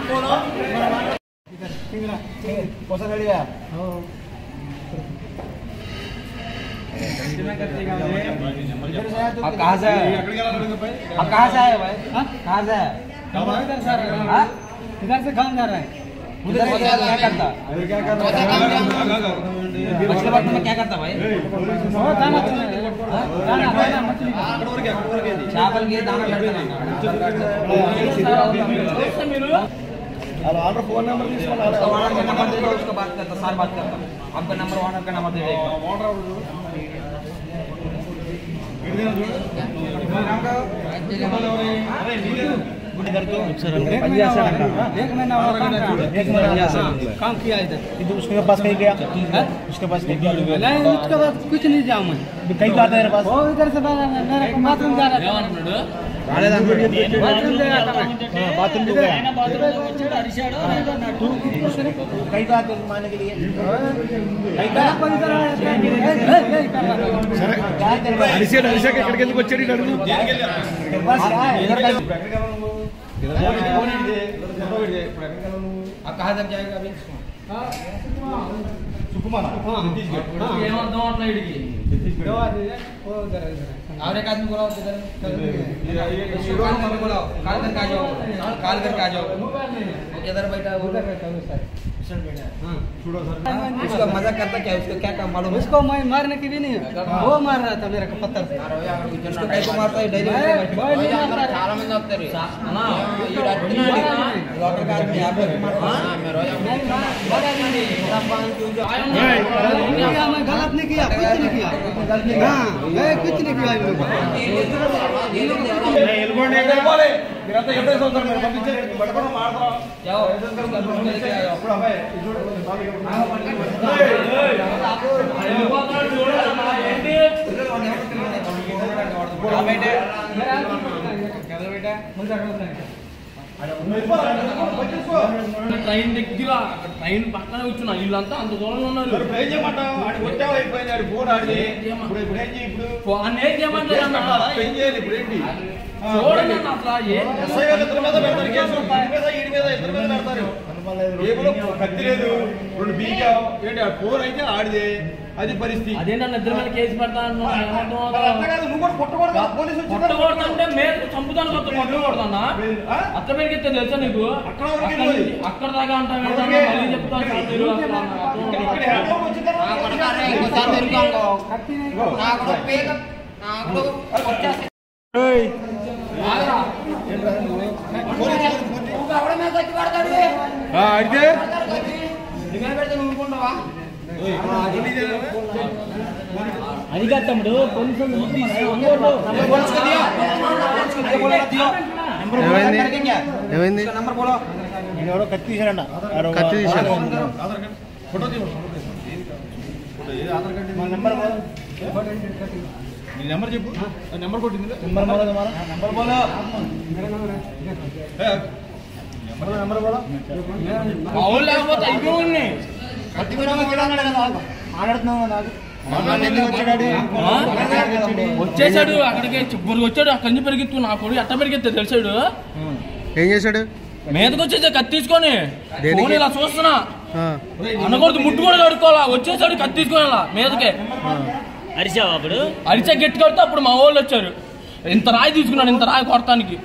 कहाँ से आए भाई? कहाँ से आए? इधर से कहाँ जा रहा है? उधर क्या करता? मछली बात में क्या करता भाई? चावल के दाना ऑर्डर फोन नंबर उसका बात करता सार बात करता आपका नंबर ऑर्डर का नंबर दे देगा एक महीना काम किया इधर उसके पास कहीं गया उसके पास नहीं उसके पास कुछ नहीं जाऊँ मैं कहीं बात है वो इधर से बाथरूम जा रहा बाथरूम कई बात मानने के लिए कहाँ तक जाएगा अभी और एक आदमी बोलाओ बोलाओ काल करके आ जाओ इधर बैठा उधर बैठा उसका मजाक करता क्या उसको क्या काम मालूम उसको मैं मारने की भी नहीं वो मार रहा था मेरे को पत्थर से उसको कैसे मारता है डेली చాలా మంది వస్తారు అన్న ఈ లోకల్ का आदमी यहां पे मैं गलत नहीं किया कुछ नहीं किया हां मैं कुछ नहीं किया మీరంతా ఎప్పుడైతే అవుతారు మీరు పంపించే బడబడ మాడతారా जाओ लेके आओ అప్పుడు అబ్బాయి ఏంటి బేటే కదా బేటా ముందు ట్రైన్ దగ్గర ట్రైన్ పక్కనే కూర్చున్నా వీళ్ళంతా అంత దూరంలో ఉన్నారు ఏం చేయమంటావు వచ్చావు అయిపోయింది ఆడు ఫోన్ ఆడి ఇప్పుడు ఏం చేయి ఇప్పుడు ఫోన్ ఏం చేయమంటారు ఏం చేయాలి ఇప్పుడు ఏంటి చూడండి అట్లా ఎస్ఐ ఇద్దరి మీద పెడతారు కేసు ఈడి మీద ఇద్దరి మీద పెడతారు ఏమో కత్తి లేదు రెండు బీగావు ఏంటి ఆ ఫోన్ అయితే ఆడిదే అది పరిస్థితి అదేంటన్నా ఇద్దరి మీద కేసు పెడతాను నువ్వు కూడా కొట్టకూడదు పోలీసు కొట్టకూడదంటే మేము చంపుతాను కొట్టకూడదన్నా అక్కడ పెరిగితే తెలుసా నీకు అక్కడ దాకా అంటావు మళ్ళీ చెప్తాను అది కాదు తమ్ముడు ఏమైంది ఎవరో కత్తి తీసాడంట కత్తి తీసాడు నెంబర్ చెప్పు నెంబర్ కొట్టింది నెంబర్ బోలో లేకపోతే అయిపోయి వచ్చేసాడు అక్కడికి చిబ్బరు వచ్చాడు అక్కడి నుంచి పెరిగిత్తు నా కొడుకు ఎట్ట పెరిగితే తెలిసాడు ఏం చేశాడు మీదకి వచ్చేసా కత్తి తీసుకొని ఇలా చూస్తున్నా అనకూడదు ముట్టు కూడా కడుక్కోవాలా వచ్చేసాడు కత్తి తీసుకొని మీదకే అరిచావా అప్పుడు అరిచా గట్టి కడితే అప్పుడు మా వాళ్ళు వచ్చారు ఇంత రాయి తీసుకున్నాడు ఇంత రాయి కొడతానికి